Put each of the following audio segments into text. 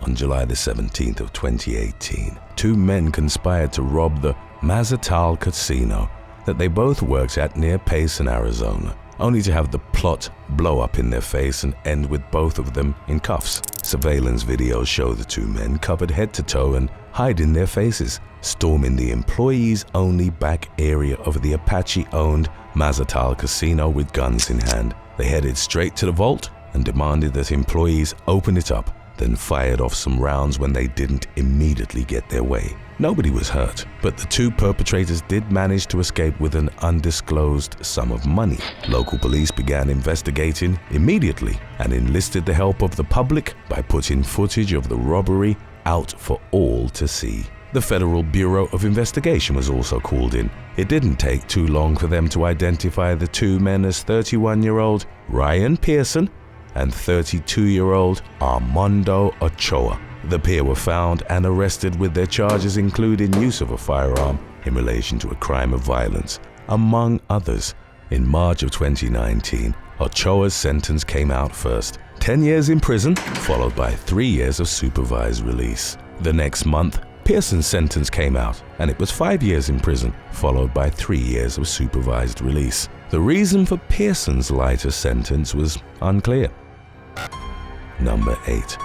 On July the 17th of 2018, two men conspired to rob the Mazatal casino that they both worked at near Payson, Arizona, only to have the plot blow up in their face and end with both of them in cuffs. Surveillance videos show the two men covered head to toe and hiding their faces, storming the employees-only back area of the Apache-owned Mazatal casino with guns in hand. They headed straight to the vault and demanded that employees open it up, then fired off some rounds when they didn't immediately get their way. Nobody was hurt, but the two perpetrators did manage to escape with an undisclosed sum of money. Local police began investigating immediately and enlisted the help of the public by putting footage of the robbery out for all to see. The Federal Bureau of Investigation was also called in. It didn't take too long for them to identify the two men as 31-year-old Ryan Pearson and 32-year-old Armando Ochoa. The pair were found and arrested with their charges including use of a firearm in relation to a crime of violence, among others. In March of 2019, Ochoa's sentence came out first, 10 years in prison, followed by 3 years of supervised release. The next month, Pearson's sentence came out, and it was 5 years in prison, followed by 3 years of supervised release. The reason for Pearson's lighter sentence was unclear. Number 8.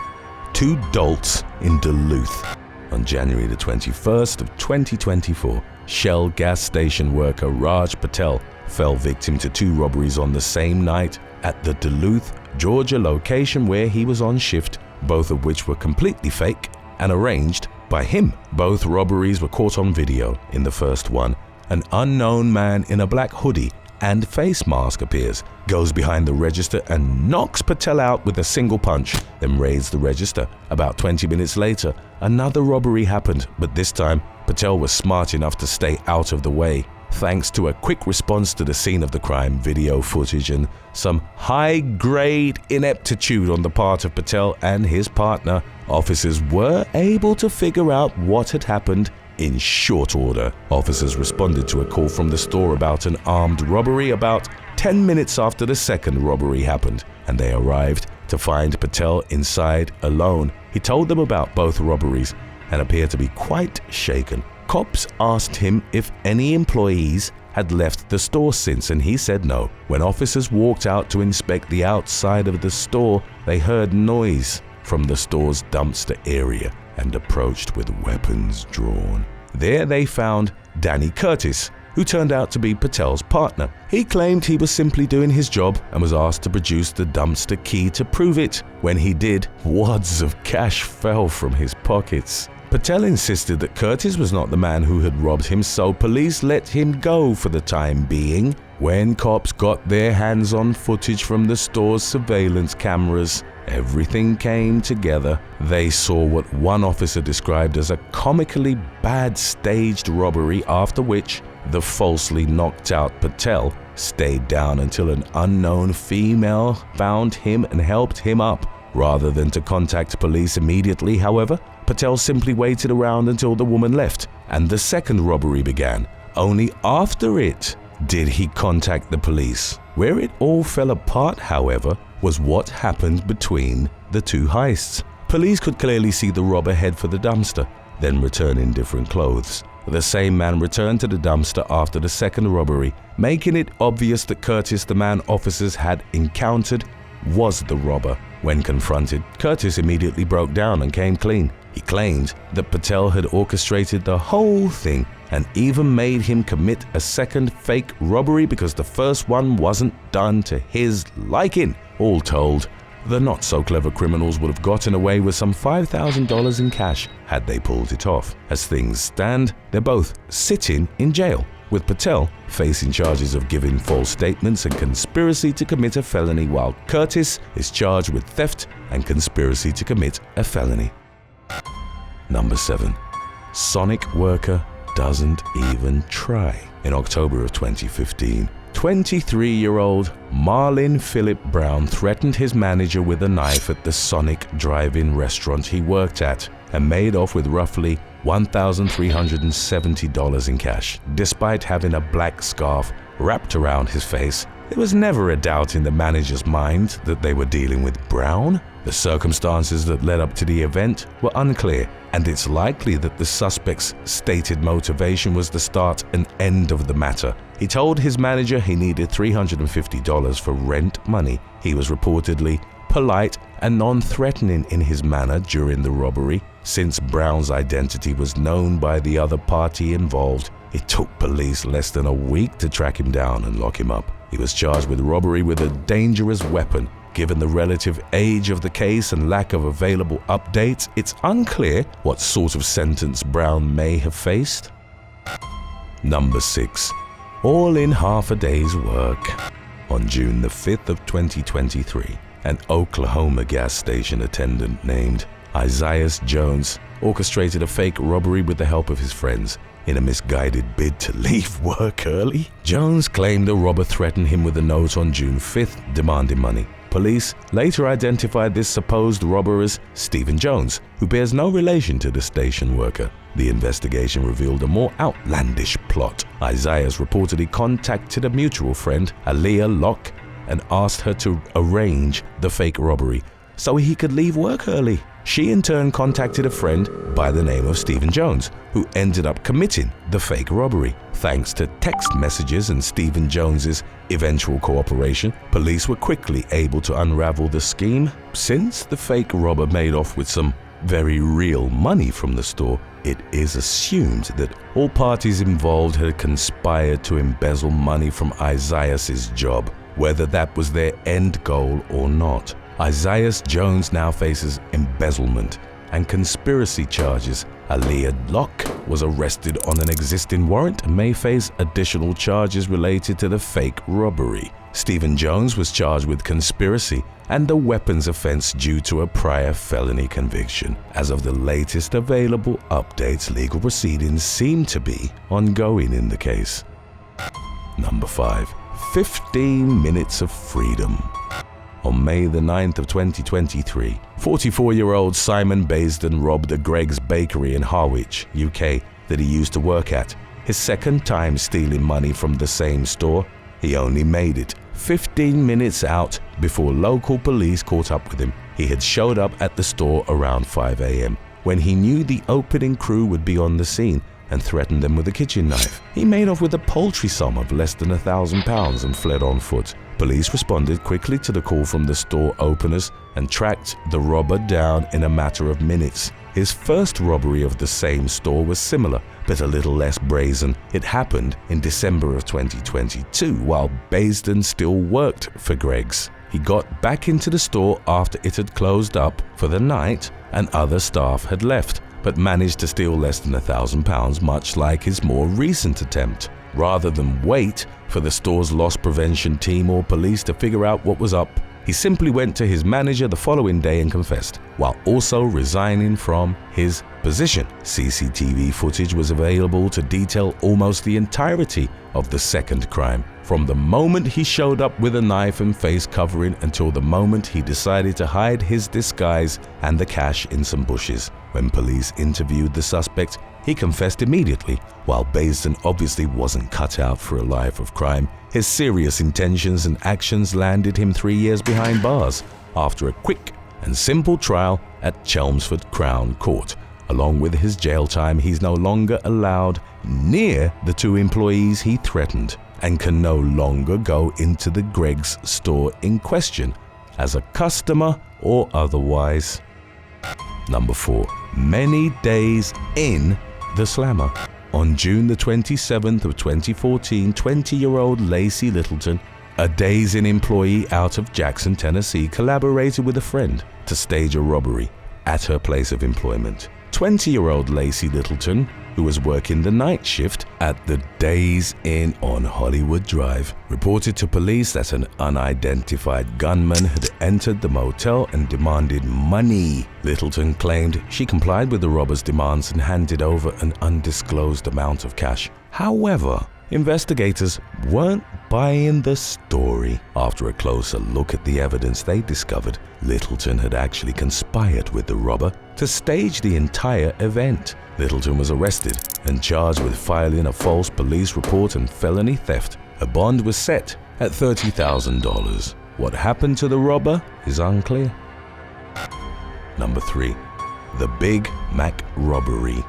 Two dolts in Duluth. On January the 21st of 2024, Shell gas station worker Raj Patel fell victim to two robberies on the same night at the Duluth, Georgia location where he was on shift, both of which were completely fake and arranged by him. Both robberies were caught on video. In the first one, an unknown man in a black hoodie and face mask appears, goes behind the register and knocks Patel out with a single punch, then raids the register. About 20 minutes later, another robbery happened, but this time Patel was smart enough to stay out of the way. Thanks to a quick response to the scene of the crime, video footage, and some high-grade ineptitude on the part of Patel and his partner, officers were able to figure out what had happened in short order. Officers responded to a call from the store about an armed robbery about 10 minutes after the second robbery happened, and they arrived to find Patel inside alone. He told them about both robberies and appeared to be quite shaken. Cops asked him if any employees had left the store since, and he said no. When officers walked out to inspect the outside of the store, they heard noise from the store's dumpster area and approached with weapons drawn. There they found Danny Curtis, who turned out to be Patel's partner. He claimed he was simply doing his job and was asked to produce the dumpster key to prove it. When he did, wads of cash fell from his pockets. Patel insisted that Curtis was not the man who had robbed him, so police let him go for the time being. When cops got their hands on footage from the store's surveillance cameras, everything came together. They saw what one officer described as a comically bad staged robbery, after which the falsely knocked out Patel stayed down until an unknown female found him and helped him up. Rather than to contact police immediately, however, Patel simply waited around until the woman left and the second robbery began. Only after it did he contact the police. Where it all fell apart, however, was what happened between the two heists. Police could clearly see the robber head for the dumpster, then return in different clothes. The same man returned to the dumpster after the second robbery, making it obvious that Curtis, the man officers had encountered, was the robber. When confronted, Curtis immediately broke down and came clean. He claimed that Patel had orchestrated the whole thing and even made him commit a second fake robbery because the first one wasn't done to his liking. All told, the not-so-clever criminals would have gotten away with some $5,000 in cash had they pulled it off. As things stand, they're both sitting in jail, with Patel facing charges of giving false statements and conspiracy to commit a felony, while Curtis is charged with theft and conspiracy to commit a felony. Number 7. Sonic worker doesn't even try. In October of 2015, 23-year-old Marlin Phillip Brown threatened his manager with a knife at the Sonic drive-in restaurant he worked at and made off with roughly $1,370 in cash. Despite having a black scarf wrapped around his face, There was never a doubt in the manager's mind that they were dealing with Brown. The circumstances that led up to the event were unclear, and it's likely that the suspect's stated motivation was the start and end of the matter. He told his manager he needed $350 for rent money. He was reportedly polite and non-threatening in his manner during the robbery. Since Brown's identity was known by the other party involved, it took police less than a week to track him down and lock him up. He was charged with robbery with a dangerous weapon. Given the relative age of the case and lack of available updates, it's unclear what sort of sentence Brown may have faced. Number 6. All in half a day's work. On June the 5th of 2023, an Oklahoma gas station attendant named Isaiah Jones orchestrated a fake robbery with the help of his friends. In a misguided bid to leave work early, Jones claimed a robber threatened him with a note on June 5th demanding money. Police later identified this supposed robber as Stephen Jones, who bears no relation to the station worker. The investigation revealed a more outlandish plot. Isaiah reportedly contacted a mutual friend, Aaliyah Locke, and asked her to arrange the fake robbery so he could leave work early. She in turn contacted a friend by the name of Stephen Jones, who ended up committing the fake robbery. Thanks to text messages and Stephen Jones's eventual cooperation, police were quickly able to unravel the scheme. Since the fake robber made off with some very real money from the store, it is assumed that all parties involved had conspired to embezzle money from Isaiah's job, whether that was their end goal or not. Isaiah Jones now faces embezzlement and conspiracy charges. Aaliyah Locke was arrested on an existing warrant and may face additional charges related to the fake robbery. Stephen Jones was charged with conspiracy and a weapons offense due to a prior felony conviction. As of the latest available updates, legal proceedings seem to be ongoing in the case. Number 5. 15 minutes of freedom. On May the 9th of 2023, 44-year-old Simon Baisden robbed a Greggs bakery in Harwich, UK, that he used to work at. His second time stealing money from the same store. He only made it 15 minutes out before local police caught up with him. He had showed up at the store around 5 a.m. when he knew the opening crew would be on the scene and threatened them with a kitchen knife. He made off with a paltry sum of less than £1,000 and fled on foot. Police responded quickly to the call from the store openers and tracked the robber down in a matter of minutes. His first robbery of the same store was similar, but a little less brazen. It happened in December of 2022 while Baisden still worked for Greggs. He got back into the store after it had closed up for the night and other staff had left, but managed to steal less than £1,000, much like his more recent attempt. Rather than wait for the store's loss prevention team or police to figure out what was up, he simply went to his manager the following day and confessed, while also resigning from his position. CCTV footage was available to detail almost the entirety of the second crime, from the moment he showed up with a knife and face covering until the moment he decided to hide his disguise and the cash in some bushes. When police interviewed the suspect, he confessed immediately. While Baisden obviously wasn't cut out for a life of crime, his serious intentions and actions landed him 3 years behind bars after a quick and simple trial at Chelmsford Crown Court. Along with his jail time, he's no longer allowed near the 2 employees he threatened and can no longer go into the Greggs store in question as a customer or otherwise. Number 4. Many days in the slammer. On June the 27th of 2014, 20-year-old Lacey Littleton, a days-in employee out of Jackson, Tennessee, collaborated with a friend to stage a robbery at her place of employment. 20-year-old Lacey Littleton, who was working the night shift at the Days Inn on Hollywood Drive, reported to police that an unidentified gunman had entered the motel and demanded money. Littleton claimed she complied with the robber's demands and handed over an undisclosed amount of cash. However, investigators weren't buying the story. After a closer look at the evidence, they discovered Littleton had actually conspired with the robber to stage the entire event. Littleton was arrested and charged with filing a false police report and felony theft. A bond was set at $30,000. What happened to the robber is unclear. Number 3. The Big Mac Robbery.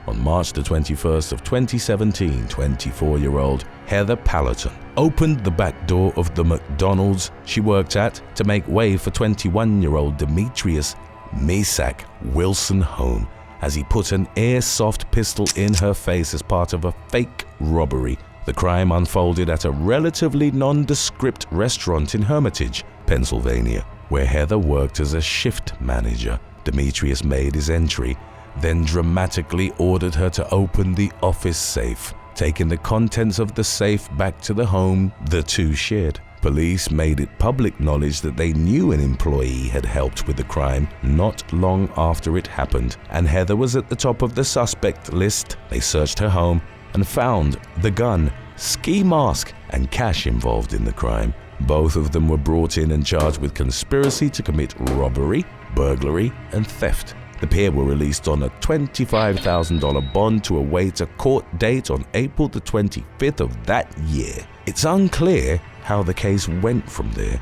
On March the 21st of 2017, 24-year-old Heather Pallaton opened the back door of the McDonald's she worked at to make way for 21-year-old Demetrius Mesak Wilson home as he put an airsoft pistol in her face as part of a fake robbery. The crime unfolded at a relatively nondescript restaurant in Hermitage, Pennsylvania, where Heather worked as a shift manager. Demetrius made his entry, then dramatically ordered her to open the office safe, taking the contents of the safe back to the home the two shared. Police made it public knowledge that they knew an employee had helped with the crime not long after it happened, and Heather was at the top of the suspect list. They searched her home and found the gun, ski mask, and cash involved in the crime. Both of them were brought in and charged with conspiracy to commit robbery, burglary, and theft. The pair were released on a $25,000 bond to await a court date on April the 25th of that year. It's unclear how the case went from there.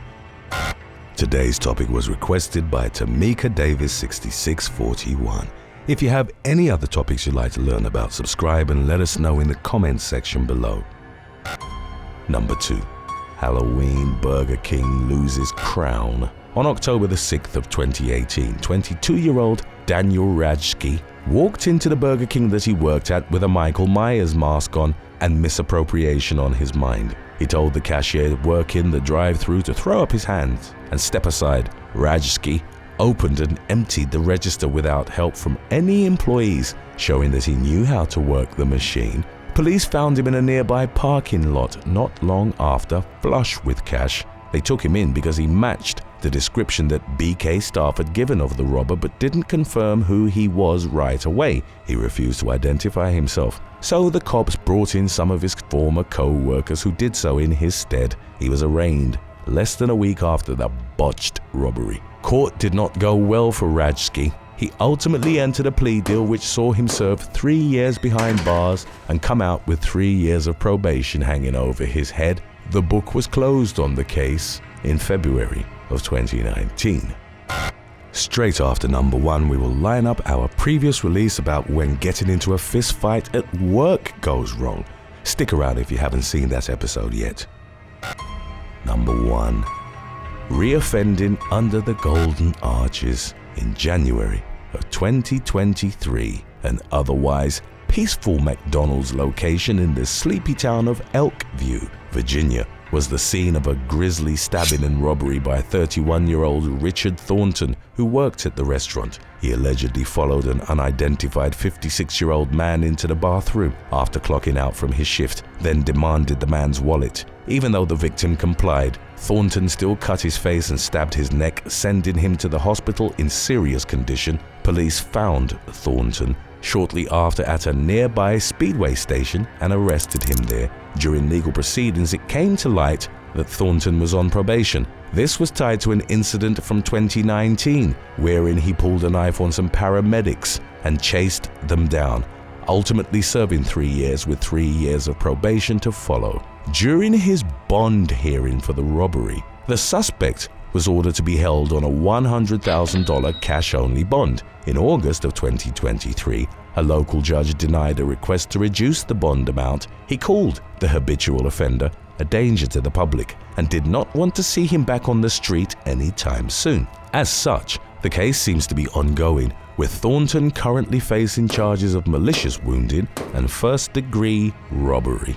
Today's topic was requested by Tamika Davis 6641. If you have any other topics you'd like to learn about, subscribe and let us know in the comments section below. Number 2. Halloween Burger King loses crown. On October the 6th of 2018, 22-year-old Daniel Rajski walked into the Burger King that he worked at with a Michael Myers mask on and misappropriation on his mind. He told the cashier working the drive-thru to throw up his hands and step aside. Rajski opened and emptied the register without help from any employees, showing that he knew how to work the machine. Police found him in a nearby parking lot not long after, flush with cash. They took him in because he matched the description that BK staff had given of the robber but didn't confirm who he was right away. He refused to identify himself. So the cops brought in some of his former co-workers who did so in his stead. He was arraigned less than a week after the botched robbery. Court did not go well for Rajski. He ultimately entered a plea deal which saw him serve 3 years behind bars and come out with 3 years of probation hanging over his head. The book was closed on the case in February of 2019. Straight after number 1, we will line up our previous release about when getting into a fist fight at work goes wrong. Stick around if you haven't seen that episode yet. Number 1. Reoffending under the Golden Arches. In January of 2023, an otherwise peaceful McDonald's location in the sleepy town of Elkview, Virginia, was the scene of a grisly stabbing and robbery by 31-year-old Richard Thornton, who worked at the restaurant. He allegedly followed an unidentified 56-year-old man into the bathroom after clocking out from his shift, then demanded the man's wallet. Even though the victim complied, Thornton still cut his face and stabbed his neck, sending him to the hospital in serious condition. Police found Thornton shortly after at a nearby speedway station and arrested him there. During legal proceedings, it came to light that Thornton was on probation. This was tied to an incident from 2019, wherein he pulled a knife on some paramedics and chased them down, ultimately serving 3 years with 3 years of probation to follow. During his bond hearing for the robbery, the suspect was ordered to be held on a $100,000 cash-only bond. In August of 2023, a local judge denied a request to reduce the bond amount. He called the habitual offender a danger to the public and did not want to see him back on the street anytime soon. As such, the case seems to be ongoing, with Thornton currently facing charges of malicious wounding and first-degree robbery.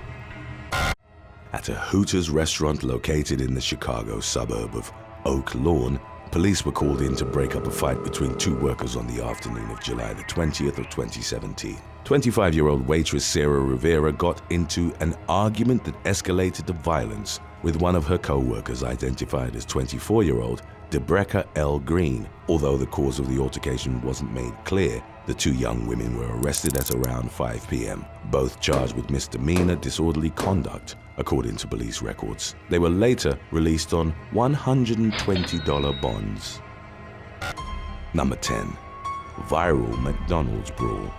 At a Hooters restaurant located in the Chicago suburb of Oak Lawn, police were called in to break up a fight between two workers on the afternoon of July the 20th of 2017. 25-year-old waitress Sarah Rivera got into an argument that escalated to violence with one of her co-workers, identified as 24-year-old Debrecca L. Green. Although the cause of the altercation wasn't made clear, the two young women were arrested at around 5 p.m., both charged with misdemeanor disorderly conduct, according to police records. They were later released on $120 bonds. Number 10. Viral McDonald's brawl.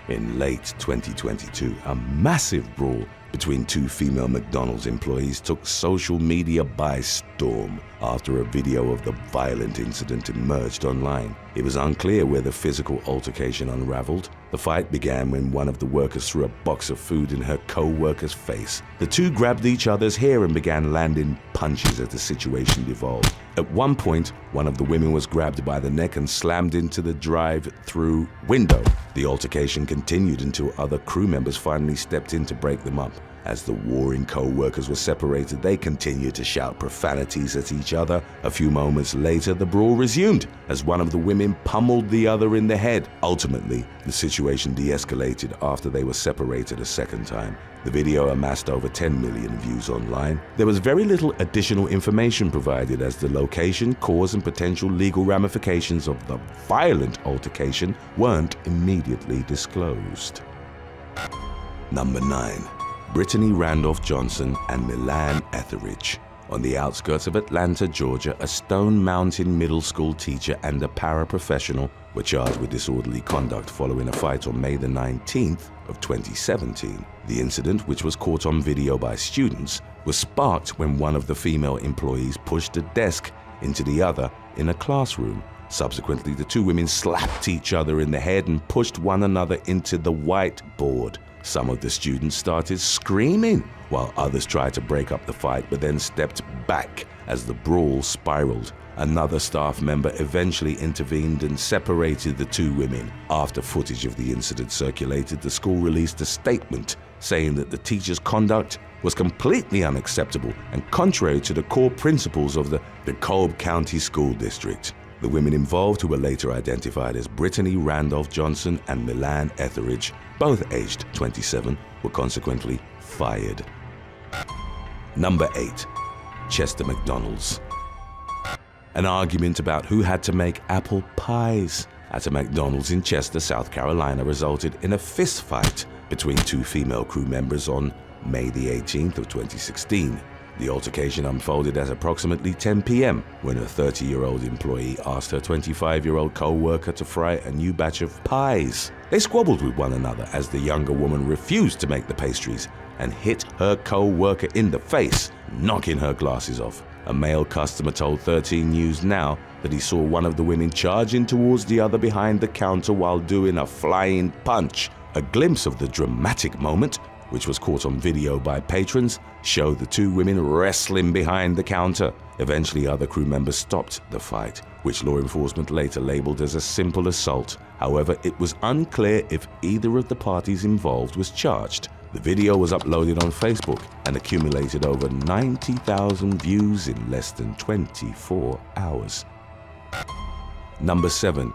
In late 2022, a massive brawl between two female McDonald's employees took social media by storm after a video of the violent incident emerged online. It was unclear where the physical altercation unraveled. The fight began when one of the workers threw a box of food in her co-worker's face. The two grabbed each other's hair and began landing punches as the situation devolved. At one point, one of the women was grabbed by the neck and slammed into the drive-through window. The altercation continued until other crew members finally stepped in to break them up. As the warring co-workers were separated, they continued to shout profanities at each other. A few moments later, the brawl resumed as one of the women pummeled the other in the head. Ultimately, the situation de-escalated after they were separated a second time. The video amassed over 10 million views online. There was very little additional information provided as the location, cause, and potential legal ramifications of the violent altercation weren't immediately disclosed. Number 9. Brittany Randolph Johnson and Milan Etheridge. On the outskirts of Atlanta, Georgia, a Stone Mountain middle school teacher and a paraprofessional were charged with disorderly conduct following a fight on May the 19th of 2017. The incident, which was caught on video by students, was sparked when one of the female employees pushed a desk into the other in a classroom. Subsequently, the two women slapped each other in the head and pushed one another into the whiteboard. Some of the students started screaming, while others tried to break up the fight but then stepped back as the brawl spiraled. Another staff member eventually intervened and separated the two women. After footage of the incident circulated, the school released a statement saying that the teacher's conduct was completely unacceptable and contrary to the core principles of the DeKalb County School District. The women involved, who were later identified as Brittany Randolph Johnson and Milan Etheridge, both aged 27, were consequently fired. Number 8. Chester McDonald's. An argument about who had to make apple pies at a McDonald's in Chester, South Carolina, resulted in a fist fight between two female crew members on May the 18th of 2016. The altercation unfolded at approximately 10 p.m. when a 30-year-old employee asked her 25-year-old co-worker to fry a new batch of pies. They squabbled with one another as the younger woman refused to make the pastries and hit her co-worker in the face, knocking her glasses off. A male customer told 13 News Now that he saw one of the women charging towards the other behind the counter while doing a flying punch. A glimpse of the dramatic moment, which was caught on video by patrons, showed the two women wrestling behind the counter. Eventually, other crew members stopped the fight, which law enforcement later labeled as a simple assault. However, it was unclear if either of the parties involved was charged. The video was uploaded on Facebook and accumulated over 90,000 views in less than 24 hours. Number 7.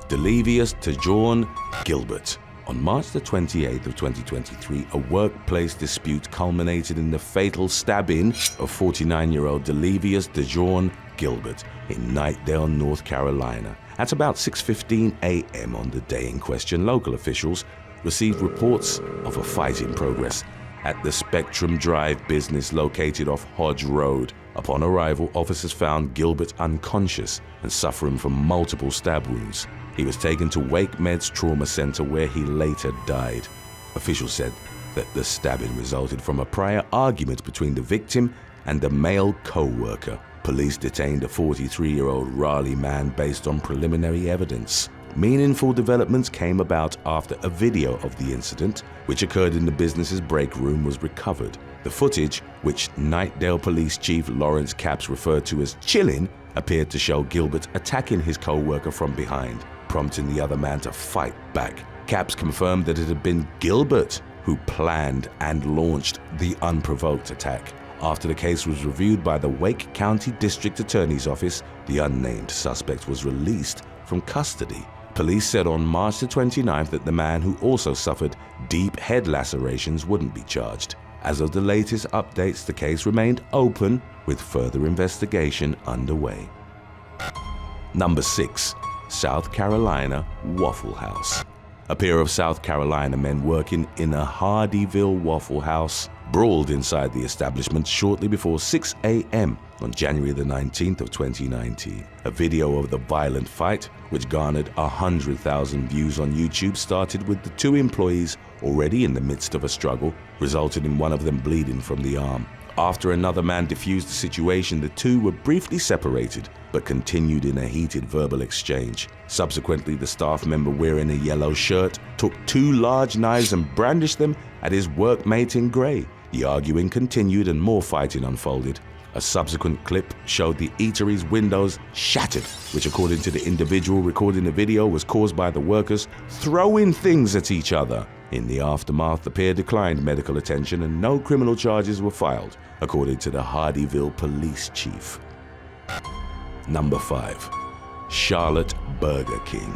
Delevious Tejon Gilbert. On March the 28th of 2023, a workplace dispute culminated in the fatal stabbing of 49-year-old Delevious Tejon Gilbert in Knightdale, North Carolina. At about 6:15 a.m. on the day in question, local officials received reports of a fight in progress at the Spectrum Drive business located off Hodge Road. Upon arrival, officers found Gilbert unconscious and suffering from multiple stab wounds. He was taken to Wake Med's trauma center where he later died. Officials said that the stabbing resulted from a prior argument between the victim and a male co-worker. Police detained a 43-year-old Raleigh man based on preliminary evidence. Meaningful developments came about after a video of the incident, which occurred in the business's break room, was recovered. The footage, which Knightdale Police Chief Lawrence Capps referred to as chilling, appeared to show Gilbert attacking his co-worker from behind, prompting the other man to fight back. Capps confirmed that it had been Gilbert who planned and launched the unprovoked attack. After the case was reviewed by the Wake County District Attorney's Office, the unnamed suspect was released from custody. Police said on March the 29th that the man, who also suffered deep head lacerations, wouldn't be charged. As of the latest updates, the case remained open with further investigation underway. Number 6. South Carolina Waffle House. A pair of South Carolina men working in a Hardeeville Waffle House brawled inside the establishment shortly before 6 a.m. on January the 19th of 2019. A video of the violent fight, which garnered 100,000 views on YouTube, started with the two employees already in the midst of a struggle, resulting in one of them bleeding from the arm. After another man defused the situation, the two were briefly separated, but continued in a heated verbal exchange. Subsequently, the staff member wearing a yellow shirt took two large knives and brandished them at his workmate in grey. The arguing continued and more fighting unfolded. A subsequent clip showed the eatery's windows shattered, which according to the individual recording the video was caused by the workers throwing things at each other. In the aftermath, the pair declined medical attention and no criminal charges were filed, according to the Hardyville police chief. Number 5. Charlotte Burger King.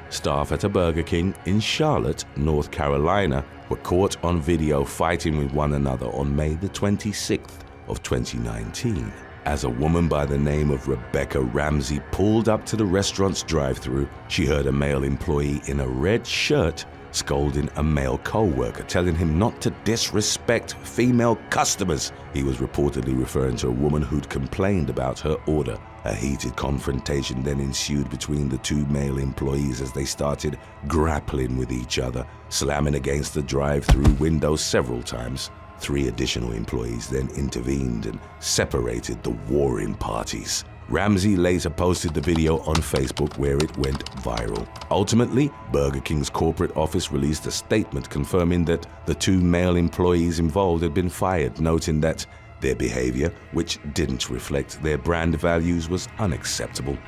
Staff at a Burger King in Charlotte, North Carolina, were caught on video fighting with one another on May the 26th of 2019. As a woman by the name of Rebecca Ramsey pulled up to the restaurant's drive-thru, she heard a male employee in a red shirt scolding a male co-worker, telling him not to disrespect female customers. He was reportedly referring to a woman who'd complained about her order. A heated confrontation then ensued between the two male employees as they started grappling with each other, slamming against the drive-thru window several times. 3 additional employees then intervened and separated the warring parties. Ramsey later posted the video on Facebook, where it went viral. Ultimately, Burger King's corporate office released a statement confirming that the 2 male employees involved had been fired, noting that their behavior, which didn't reflect their brand values, was unacceptable.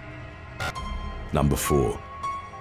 Number 4.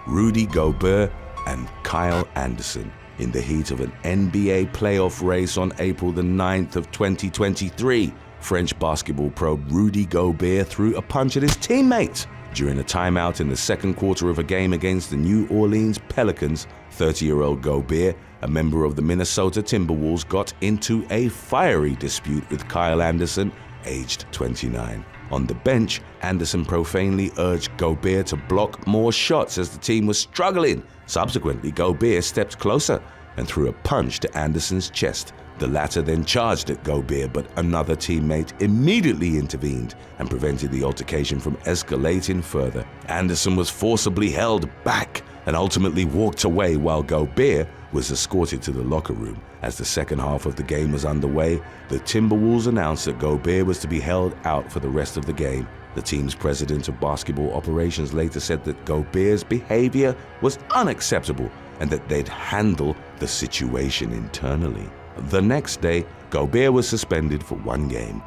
Rudy Gobert and Kyle Anderson. In the heat of an NBA playoff race on April the 9th of 2023, French basketball pro Rudy Gobert threw a punch at his teammate. During a timeout in the second quarter of a game against the New Orleans Pelicans, 30-year-old Gobert, a member of the Minnesota Timberwolves, got into a fiery dispute with Kyle Anderson, aged 29. On the bench, Anderson profanely urged Gobert to block more shots as the team was struggling. Subsequently, Gobert stepped closer and threw a punch to Anderson's chest. The latter then charged at Gobert, but another teammate immediately intervened and prevented the altercation from escalating further. Anderson was forcibly held back and ultimately walked away, while Gobert was escorted to the locker room. As the second half of the game was underway, the Timberwolves announced that Gobert was to be held out for the rest of the game. The team's president of basketball operations later said that Gobert's behavior was unacceptable and that they'd handle the situation internally. The next day, Gobert was suspended for 1 game.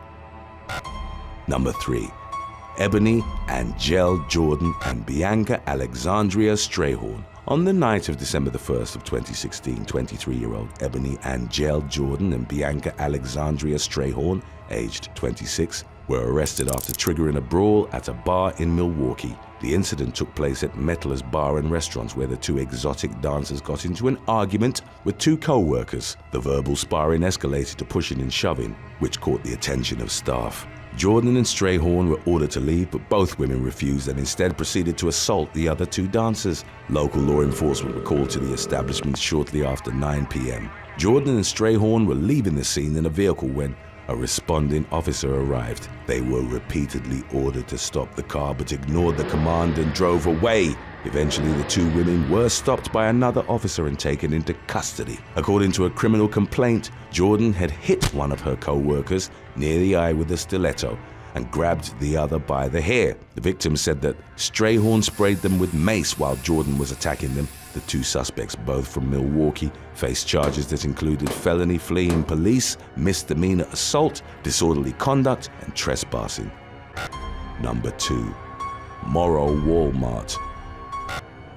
Number 3. Ebony Angel Jordan and Bianca Alexandria Strayhorn. On the night of December the 1st of 2016, 23-year-old Ebony Angel Jordan and Bianca Alexandria Strayhorn, aged 26, were arrested after triggering a brawl at a bar in Milwaukee. The incident took place at Mettler's Bar and Restaurants, where the 2 exotic dancers got into an argument with 2 co-workers. The verbal sparring escalated to pushing and shoving, which caught the attention of staff. Jordan and Strayhorn were ordered to leave, but both women refused and instead proceeded to assault the other 2 dancers. Local law enforcement were called to the establishment shortly after 9 p.m. Jordan and Strayhorn were leaving the scene in a vehicle when a responding officer arrived. They were repeatedly ordered to stop the car but ignored the command and drove away. Eventually, the 2 women were stopped by another officer and taken into custody. According to a criminal complaint, Jordan had hit one of her co-workers near the eye with a stiletto and grabbed the other by the hair. The victim said that Strayhorn sprayed them with mace while Jordan was attacking them. The 2 suspects, both from Milwaukee, faced charges that included felony fleeing police, misdemeanor assault, disorderly conduct, and trespassing. Number 2. Morrow Walmart.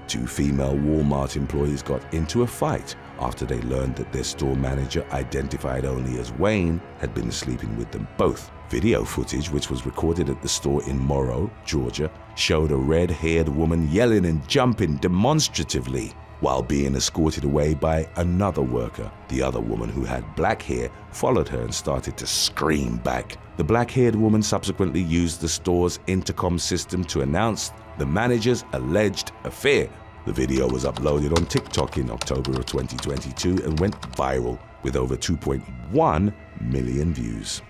2 female Walmart employees got into a fight after they learned that their store manager, identified only as Wayne, had been sleeping with them both. Video footage, which was recorded at the store in Morrow, Georgia, showed a red-haired woman yelling and jumping demonstratively while being escorted away by another worker. The other woman, who had black hair, followed her and started to scream back. The black-haired woman subsequently used the store's intercom system to announce the manager's alleged affair. The video was uploaded on TikTok in October of 2022 and went viral with over 2.1 million views.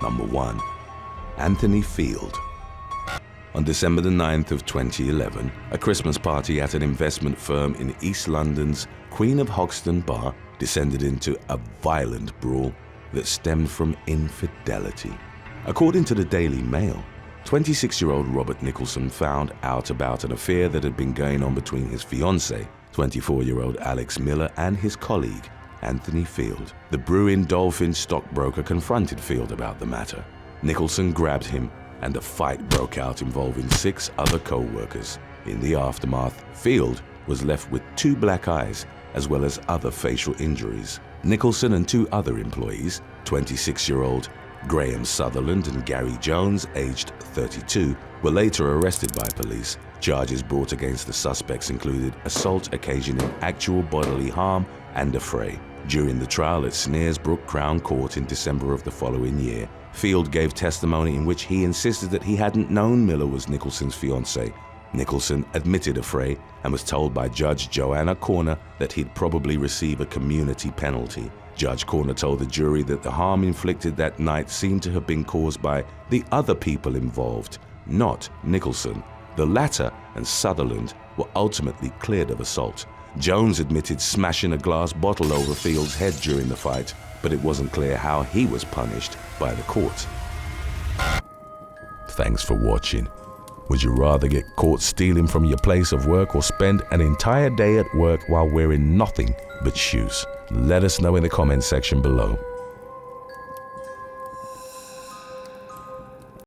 Number 1. Anthony Field. On December the 9th of 2011, a Christmas party at an investment firm in East London's Queen of Hoxton bar descended into a violent brawl that stemmed from infidelity. According to the Daily Mail, 26-year-old Robert Nicholson found out about an affair that had been going on between his fiancée, 24-year-old Alex Miller, and his colleague, Anthony Field. The Brewin Dolphin stockbroker confronted Field about the matter. Nicholson grabbed him, and a fight broke out involving 6 other co-workers. In the aftermath, Field was left with 2 black eyes, as well as other facial injuries. Nicholson and 2 other employees, 26-year-old Graham Sutherland and Gary Jones, aged 32, were later arrested by police. Charges brought against the suspects included assault occasioning actual bodily harm and affray. During the trial at Snaresbrook Crown Court in December of the following year, Field gave testimony in which he insisted that he hadn't known Miller was Nicholson's fiancée. Nicholson admitted affray and was told by Judge Joanna Corner that he'd probably receive a community penalty. Judge Corner told the jury that the harm inflicted that night seemed to have been caused by the other people involved, not Nicholson. The latter and Sutherland were ultimately cleared of assault. Jones admitted smashing a glass bottle over Field's head during the fight, but it wasn't clear how he was punished by the court. Thanks for watching. Would you rather get caught stealing from your place of work or spend an entire day at work while wearing nothing but shoes? Let us know in the comments section below.